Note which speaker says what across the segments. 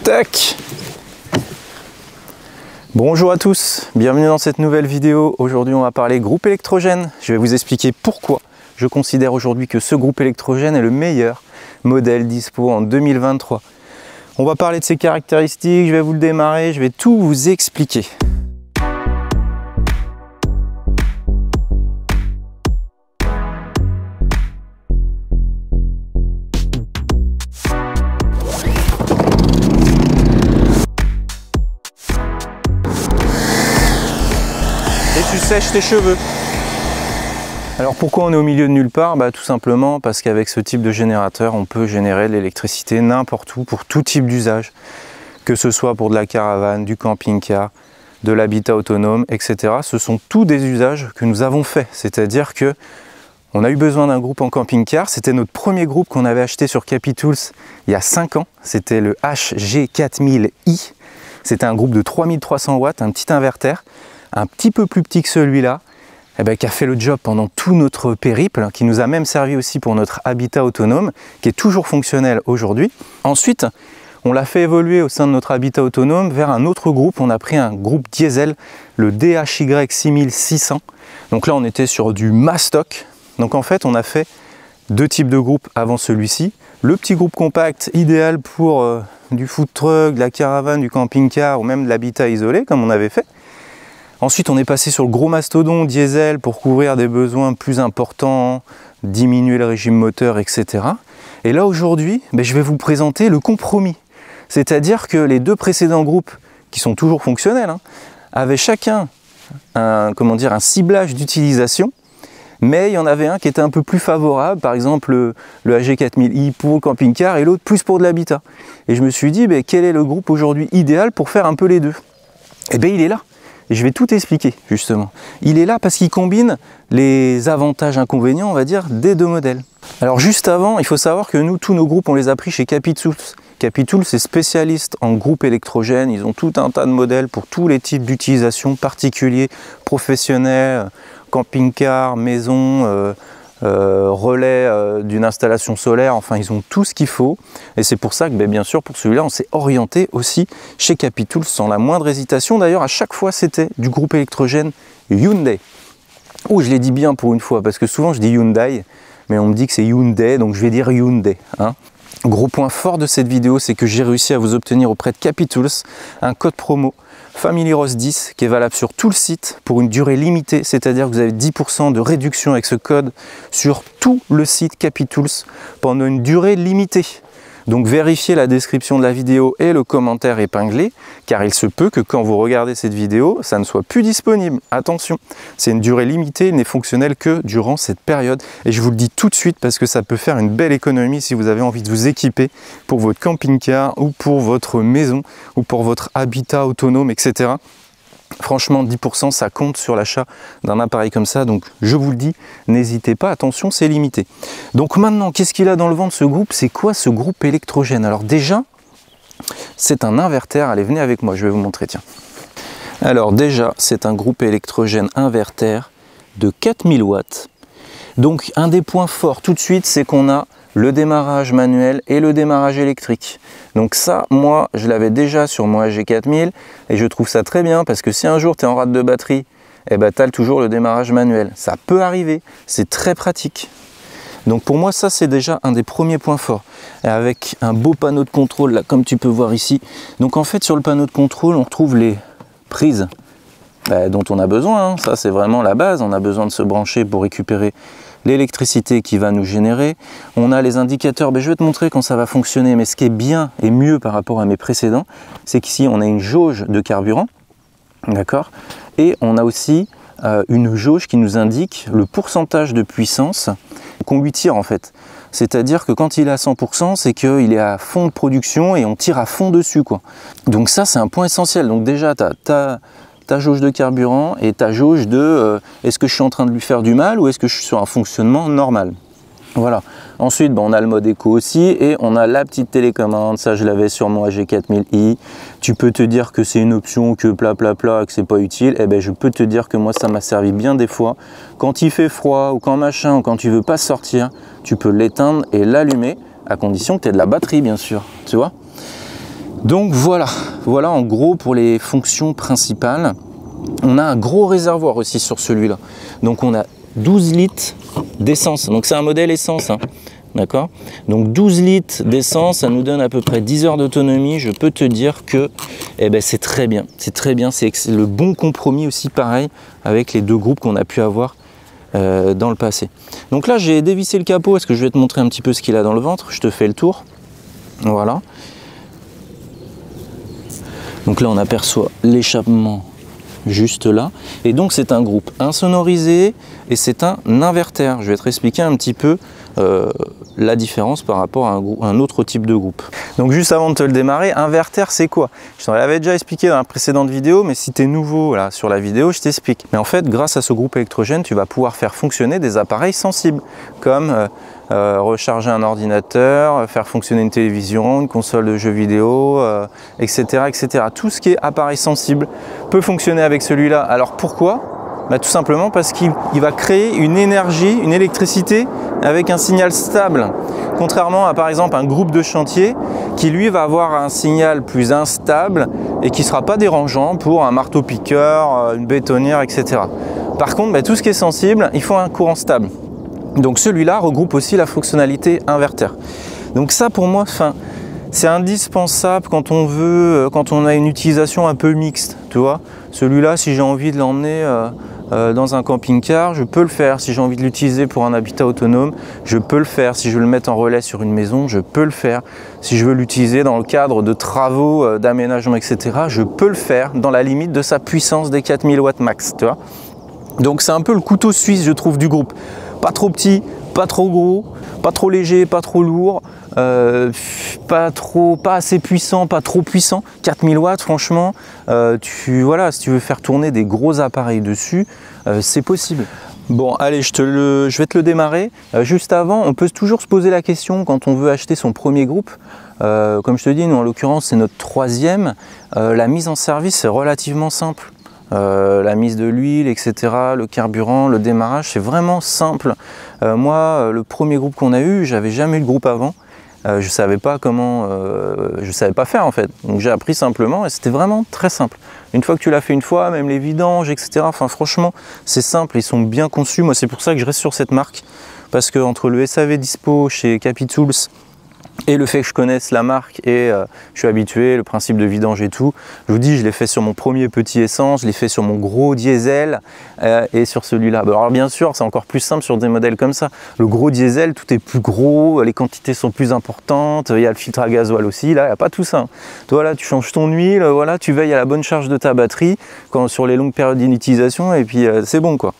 Speaker 1: Tac! Bonjour à tous, bienvenue dans cette nouvelle vidéo. Aujourd'hui on va parler groupe électrogène. Je vais vous expliquer pourquoi je considère aujourd'hui que ce groupe électrogène est le meilleur modèle dispo en 2023. On va parler de ses caractéristiques, je vais vous le démarrer, je vais tout vous expliquer. Et tu sèches tes cheveux. Alors pourquoi on est au milieu de nulle part? Tout simplement parce qu'avec ce type de générateur, on peut générer de l'électricité n'importe où, pour tout type d'usage, que ce soit pour de la caravane, du camping-car, de l'habitat autonome, etc. Ce sont tous des usages que nous avons faits, c'est-à-dire que on a eu besoin d'un groupe en camping-car. C'était notre premier groupe qu'on avait acheté sur Capitools il y a 5 ans, c'était le HG4000i. C'était un groupe de 3300 watts, un petit inverter, un petit peu plus petit que celui-là, qui a fait le job pendant tout notre périple, qui nous a même servi aussi pour notre habitat autonome, qui est toujours fonctionnel aujourd'hui. Ensuite, on l'a fait évoluer au sein de notre habitat autonome vers un autre groupe. On a pris un groupe diesel, le DHY6600. Donc là, on était sur du mastoc. Donc en fait, on a fait deux types de groupes avant celui-ci. Le petit groupe compact, idéal pour du food truck, de la caravane, du camping-car ou même de l'habitat isolé, comme on avait fait. Ensuite, on est passé sur le gros mastodon diesel pour couvrir des besoins plus importants, diminuer le régime moteur, etc. Et là, aujourd'hui, je vais vous présenter le compromis. C'est-à-dire que les deux précédents groupes, qui sont toujours fonctionnels, avaient chacun un ciblage d'utilisation, mais il y en avait un qui était un peu plus favorable, par exemple le HG4000i pour le camping-car et l'autre plus pour de l'habitat. Et je me suis dit, quel est le groupe aujourd'hui idéal pour faire un peu les deux? Eh bien, il est là. Et je vais tout expliquer, justement. Il est là parce qu'il combine les avantages inconvénients, on va dire, des deux modèles. Alors juste avant, il faut savoir que nous, tous nos groupes, on les a pris chez Capitools. Capitools est spécialiste en groupe électrogène. Ils ont tout un tas de modèles pour tous les types d'utilisation, particuliers, professionnels, camping-car, maison, relais d'une installation solaire, enfin ils ont tout ce qu'il faut, et c'est pour ça que bien sûr pour celui-là on s'est orienté aussi chez Capitools sans la moindre hésitation. D'ailleurs à chaque fois c'était du groupe électrogène Hyundai. Oh, je l'ai dit bien pour une fois, parce que souvent je dis Hyundai mais on me dit que c'est Hyundai, donc je vais dire Hyundai. Gros point fort de cette vidéo, c'est que j'ai réussi à vous obtenir auprès de Capitools un code promo FamilyRose10 qui est valable sur tout le site pour une durée limitée, c'est-à-dire que vous avez 10% de réduction avec ce code sur tout le site Capitools pendant une durée limitée. Donc vérifiez la description de la vidéo et le commentaire épinglé, car il se peut que quand vous regardez cette vidéo, ça ne soit plus disponible. Attention, c'est une durée limitée, il n'est fonctionnel que durant cette période. Et je vous le dis tout de suite parce que ça peut faire une belle économie si vous avez envie de vous équiper pour votre camping-car ou pour votre maison ou pour votre habitat autonome, etc. Franchement, 10% ça compte sur l'achat d'un appareil comme ça, donc je vous le dis, n'hésitez pas, attention, c'est limité. Donc maintenant, qu'est-ce qu'il a dans le ventre ce groupe? C'est quoi ce groupe électrogène? Alors déjà, c'est un inverter, allez, venez avec moi, je vais vous montrer, tiens. Alors déjà, c'est un groupe électrogène inverter de 4000 watts. Donc un des points forts tout de suite, c'est qu'on a le démarrage manuel et le démarrage électrique. Donc ça, moi, je l'avais déjà sur mon HG4000 et je trouve ça très bien parce que si un jour tu es en rate de batterie, tu as toujours le démarrage manuel. Ça peut arriver, c'est très pratique. Donc pour moi, ça, c'est déjà un des premiers points forts. Et avec un beau panneau de contrôle, là, comme tu peux voir ici. Donc en fait, sur le panneau de contrôle, on retrouve les prises dont on a besoin. Ça, c'est vraiment la base. On a besoin de se brancher pour récupérer l'électricité qui va nous générer. On a les indicateurs, je vais te montrer quand ça va fonctionner, mais ce qui est bien et mieux par rapport à mes précédents, c'est qu'ici on a une jauge de carburant, d'accord, et on a aussi une jauge qui nous indique le pourcentage de puissance qu'on lui tire en fait. C'est-à-dire que quand il est à 100%, c'est qu'il est à fond de production et on tire à fond dessus, quoi. Donc ça, c'est un point essentiel. Donc déjà, tu as ta jauge de carburant et ta jauge de est-ce que je suis en train de lui faire du mal ou est-ce que je suis sur un fonctionnement normal. Voilà. Ensuite, on a le mode éco aussi et on a la petite télécommande. Ça, je l'avais sur mon AG4000i. Tu peux te dire que c'est une option, que que c'est pas utile. Eh ben, je peux te dire que moi, ça m'a servi bien des fois. Quand il fait froid ou quand machin, ou quand tu veux pas sortir, tu peux l'éteindre et l'allumer à condition que tu aies de la batterie, bien sûr. Tu vois? Donc voilà. Voilà en gros pour les fonctions principales. On a un gros réservoir aussi sur celui-là. Donc on a 12 litres d'essence. Donc c'est un modèle essence, hein. D'accord? Donc 12 litres d'essence, ça nous donne à peu près 10 heures d'autonomie. Je peux te dire que c'est très bien. C'est très bien. C'est le bon compromis aussi, pareil, avec les deux groupes qu'on a pu avoir dans le passé. Donc là, j'ai dévissé le capot parce que je vais te montrer un petit peu ce qu'il a dans le ventre. Je te fais le tour. Voilà. Donc là, on aperçoit l'échappement juste là, et donc c'est un groupe insonorisé et c'est un inverter. Je vais te expliquer un petit peu la différence par rapport à un autre type de groupe. Donc juste avant de te le démarrer, inverter c'est quoi? Je t'en avais déjà expliqué dans la précédente vidéo, mais si tu es nouveau là, sur la vidéo, je t'explique. Mais en fait, grâce à ce groupe électrogène, tu vas pouvoir faire fonctionner des appareils sensibles, comme recharger un ordinateur, faire fonctionner une télévision, une console de jeux vidéo, etc., etc. Tout ce qui est appareil sensible peut fonctionner avec celui-là. Alors pourquoi? Tout simplement parce qu'il va créer une énergie, une électricité avec un signal stable. Contrairement à par exemple un groupe de chantier qui lui va avoir un signal plus instable et qui ne sera pas dérangeant pour un marteau-piqueur, une bétonnière, etc. Par contre, tout ce qui est sensible, il faut un courant stable. Donc celui-là regroupe aussi la fonctionnalité inverter. Donc ça pour moi, c'est indispensable quand on a une utilisation un peu mixte, tu vois. Celui-là, si j'ai envie de l'emmener dans un camping-car, je peux le faire. Si j'ai envie de l'utiliser pour un habitat autonome, je peux le faire. Si je veux le mettre en relais sur une maison, je peux le faire. Si je veux l'utiliser dans le cadre de travaux, d'aménagement, etc., je peux le faire dans la limite de sa puissance des 4000 watts max, tu vois. Donc c'est un peu le couteau suisse, je trouve, du groupe. Pas trop petit, pas trop gros, pas trop léger, pas trop lourd, pas assez puissant, pas trop puissant. 4000 watts, franchement, voilà, si tu veux faire tourner des gros appareils dessus, c'est possible. Bon, allez, je vais te le démarrer. Juste avant, on peut toujours se poser la question quand on veut acheter son premier groupe. Comme je te dis, nous en l'occurrence, c'est notre troisième. La mise en service est relativement simple. La mise de l'huile, etc., le carburant, le démarrage, c'est vraiment simple. Moi, le premier groupe qu'on a eu, j'avais jamais eu de groupe avant. Je savais pas comment, je savais pas faire en fait. Donc j'ai appris simplement et c'était vraiment très simple. Une fois que tu l'as fait une fois, même les vidanges, etc. Enfin franchement, c'est simple, ils sont bien conçus. Moi, c'est pour ça que je reste sur cette marque parce que entre le SAV dispo chez Capitools et le fait que je connaisse la marque et je suis habitué, le principe de vidange et tout, je vous dis, je l'ai fait sur mon premier petit essence, je l'ai fait sur mon gros diesel et sur celui-là. Alors bien sûr, c'est encore plus simple sur des modèles comme ça. Le gros diesel, tout est plus gros, les quantités sont plus importantes, il y a le filtre à gasoil aussi, là, il n'y a pas tout ça. Toi, là, tu changes ton huile, voilà, tu veilles à la bonne charge de ta batterie sur les longues périodes d'utilisation et puis c'est bon, quoi.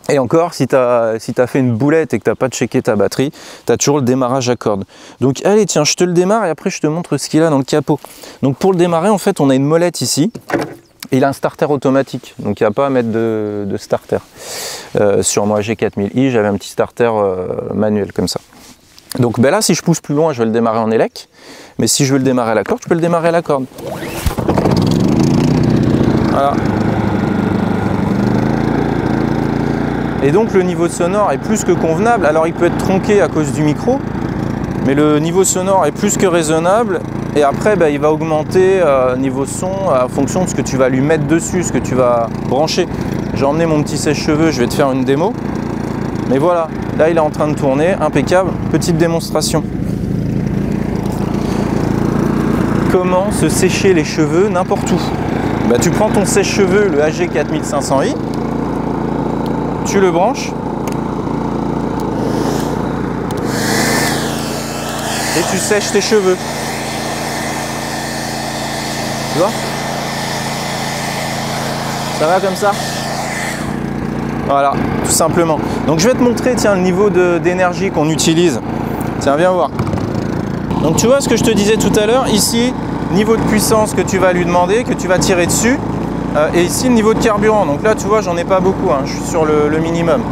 Speaker 1: Et encore, si tu as fait une boulette et que tu n'as pas checké ta batterie, tu as toujours le démarrage à cordes. Donc allez, tiens, je te le démarre et après je te montre ce qu'il a dans le capot. Donc pour le démarrer, en fait, on a une molette ici. Et il a un starter automatique, donc il n'y a pas à mettre de starter. Sur moi AG4000i, j'avais un petit starter manuel comme ça. Donc là, si je pousse plus loin, je vais le démarrer en élec. Mais si je veux le démarrer à la corde, je peux le démarrer à la corde. Voilà. Et donc le niveau sonore est plus que convenable. Alors il peut être tronqué à cause du micro, mais le niveau sonore est plus que raisonnable. Et après, il va augmenter niveau son en fonction de ce que tu vas lui mettre dessus, ce que tu vas brancher. J'ai emmené mon petit sèche-cheveux, je vais te faire une démo. Mais voilà, là il est en train de tourner, impeccable. Petite démonstration. Comment se sécher les cheveux n'importe où. Tu prends ton sèche-cheveux, le AG4500i. Tu le branches et tu sèches tes cheveux. Tu vois? Ça va comme ça? Voilà, tout simplement. Donc je vais te montrer, tiens, le niveau d'énergie qu'on utilise. Tiens, viens voir. Donc tu vois ce que je te disais tout à l'heure, ici, niveau de puissance que tu vas lui demander, que tu vas tirer dessus. Et ici le niveau de carburant, donc là tu vois j'en ai pas beaucoup, hein. Je suis sur le minimum.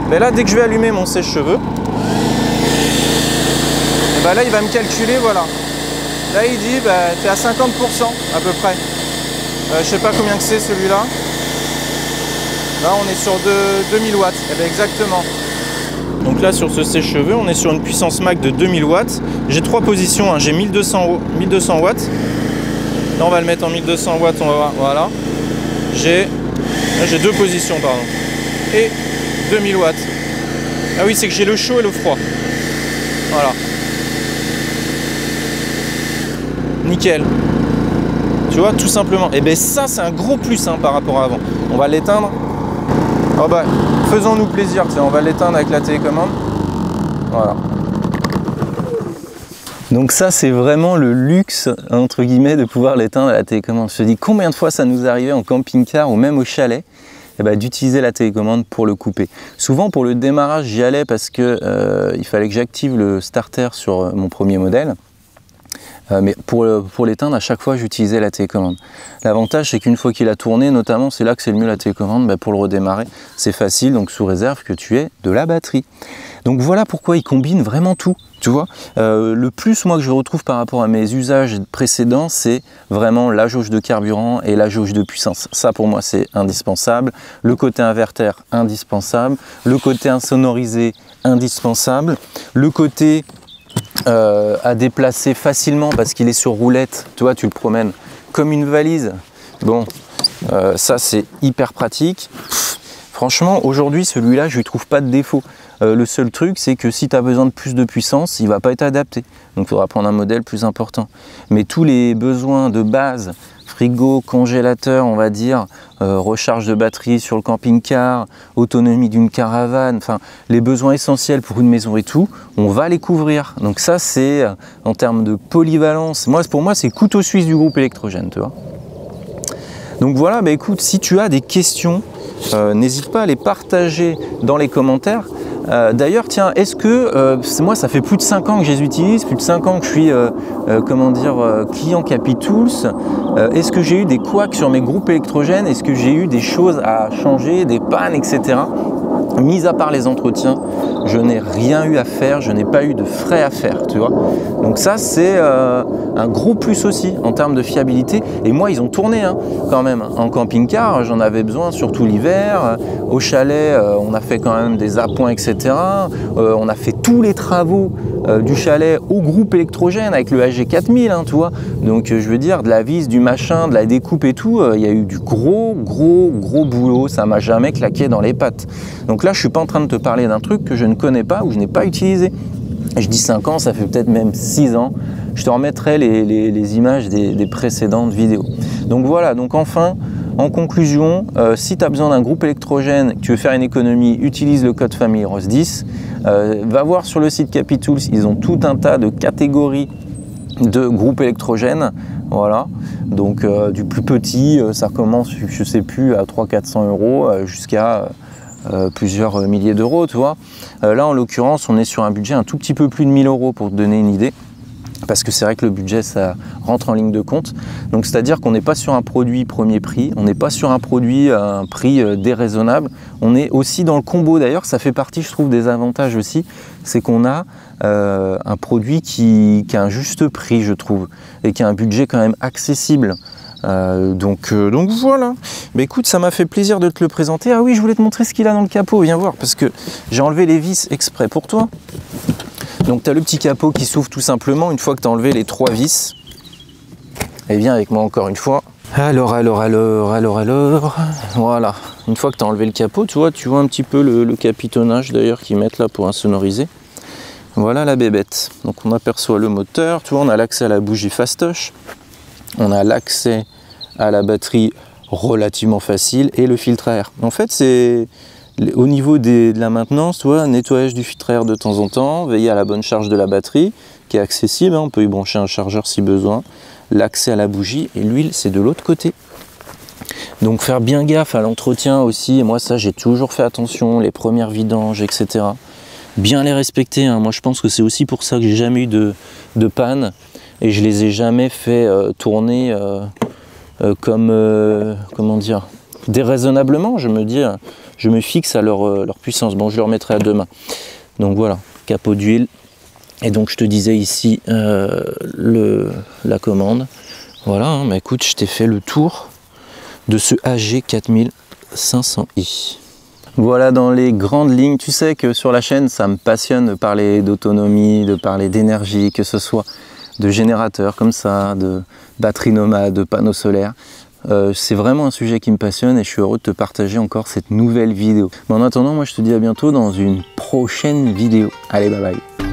Speaker 1: Mais là dès que je vais allumer mon sèche-cheveux, Et bah là il va me calculer, voilà. Là il dit bah t'es à 50% à peu près. Je sais pas combien que c'est celui-là. Là on est sur 2000 watts. Et bien exactement. Donc là sur ce sèche-cheveux on est sur une puissance max de 2000 watts. J'ai 3 positions, hein. J'ai 1200 watts. Là on va le mettre en 1200 watts, on va voir. Voilà. J'ai 2 positions pardon. Et 2000 watts. Ah oui, c'est que j'ai le chaud et le froid. Voilà. Nickel. Tu vois, tout simplement. Et bien ça, c'est un gros plus hein, par rapport à avant. On va l'éteindre. Oh bah, faisons-nous plaisir. On va l'éteindre avec la télécommande. Voilà. Donc ça, c'est vraiment le luxe, entre guillemets, de pouvoir l'éteindre à la télécommande. Je te dis, combien de fois ça nous arrivait en camping-car ou même au chalet d'utiliser la télécommande pour le couper. Souvent pour le démarrage j'y allais parce que il fallait que j'active le starter sur mon premier modèle. Mais pour l'éteindre, à chaque fois j'utilisais la télécommande. L'avantage c'est qu'une fois qu'il a tourné, notamment c'est là que c'est le mieux la télécommande, pour le redémarrer c'est facile, donc sous réserve que tu aies de la batterie. Donc voilà pourquoi il combine vraiment tout, tu vois. Le plus moi que je retrouve par rapport à mes usages précédents, c'est vraiment la jauge de carburant et la jauge de puissance. Ça pour moi c'est indispensable. Le côté inverter, indispensable. Le côté insonorisé, indispensable. Le côté à déplacer facilement parce qu'il est sur roulette, tu vois, tu le promènes comme une valise. Bon, ça c'est hyper pratique. Franchement, aujourd'hui, celui-là, je lui trouve pas de défaut. Le seul truc, c'est que si tu as besoin de plus de puissance, il va pas être adapté. Donc, il faudra prendre un modèle plus important. Mais tous les besoins de base, frigo, congélateur, on va dire, recharge de batterie sur le camping-car, autonomie d'une caravane, enfin, les besoins essentiels pour une maison et tout, on va les couvrir. Donc ça, c'est en termes de polyvalence. Pour moi, c'est couteau suisse du groupe électrogène, tu vois. Donc voilà, écoute, si tu as des questions, n'hésite pas à les partager dans les commentaires. D'ailleurs, tiens, est-ce que, moi ça fait plus de 5 ans que je les utilise, plus de 5 ans que je suis client Capitools, est-ce que j'ai eu des couacs sur mes groupes électrogènes, est-ce que j'ai eu des choses à changer, des pannes, etc. Mis à part les entretiens, je n'ai rien eu à faire, je n'ai pas eu de frais à faire, tu vois. Donc ça, c'est un gros plus aussi en termes de fiabilité. Et moi, ils ont tourné quand même. En camping-car, j'en avais besoin, surtout l'hiver. Au chalet, on a fait quand même des appoints, etc. On a fait tous les travaux du chalet au groupe électrogène avec le AG4000, tu vois. Donc, je veux dire, de la vis, du machin, de la découpe et tout, il y a eu du gros boulot. Ça m'a jamais claqué dans les pattes. Donc là, je suis pas en train de te parler d'un truc que je ne connais pas ou je n'ai pas utilisé. Je dis 5 ans, ça fait peut-être même 6 ans. Je te remettrai les images des précédentes vidéos. Donc voilà, donc enfin, en conclusion, si tu as besoin d'un groupe électrogène, que tu veux faire une économie, utilise le code famille ROS10. Va voir sur le site Capitools, ils ont tout un tas de catégories de groupes électrogènes. Voilà, donc du plus petit, ça commence, je sais plus, à 300-400 euros jusqu'à plusieurs milliers d'euros, tu vois. Là, en l'occurrence, on est sur un budget un tout petit peu plus de 1000 euros pour te donner une idée. Parce que c'est vrai que le budget, ça rentre en ligne de compte. Donc, c'est-à-dire qu'on n'est pas sur un produit premier prix, on n'est pas sur un produit à un prix déraisonnable. On est aussi dans le combo. D'ailleurs, ça fait partie, je trouve, des avantages aussi. C'est qu'on a un produit qui a un juste prix, je trouve, et qui a un budget quand même accessible. Donc voilà. Mais écoute, ça m'a fait plaisir de te le présenter. Ah oui, je voulais te montrer ce qu'il a dans le capot. Viens voir, parce que j'ai enlevé les vis exprès pour toi. Donc tu as le petit capot qui s'ouvre tout simplement une fois que tu as enlevé les 3 vis. Et viens avec moi encore une fois. Alors. Voilà. Une fois que tu as enlevé le capot, tu vois un petit peu le capitonnage d'ailleurs qu'ils mettent là pour insonoriser. Voilà la bébête. Donc on aperçoit le moteur. Tu vois, on a l'accès à la bougie fastoche. On a l'accès à la batterie relativement facile et le filtre à air. En fait, c'est au niveau de la maintenance, tu vois, nettoyage du filtre à air de temps en temps, veiller à la bonne charge de la batterie qui est accessible, on peut y brancher un chargeur si besoin, l'accès à la bougie et l'huile c'est de l'autre côté. Donc faire bien gaffe à l'entretien aussi, et moi ça j'ai toujours fait attention, les premières vidanges, etc. Bien les respecter, moi je pense que c'est aussi pour ça que j'ai jamais eu de panne. Et je les ai jamais fait tourner comment dire, déraisonnablement. Je me fixe à leur puissance. Bon, je le remettrai à 2 mains. Donc voilà, capot d'huile, Et donc je te disais ici la commande. Voilà, hein, bah écoute, je t'ai fait le tour de ce AG 4500i. Voilà dans les grandes lignes. Tu sais que sur la chaîne, ça me passionne de parler d'autonomie, de parler d'énergie, que ce soit de générateurs comme ça, de batteries nomades, de panneaux solaires. C'est vraiment un sujet qui me passionne et je suis heureux de te partager encore cette nouvelle vidéo. Mais en attendant, moi je te dis à bientôt dans une prochaine vidéo. Allez, bye bye.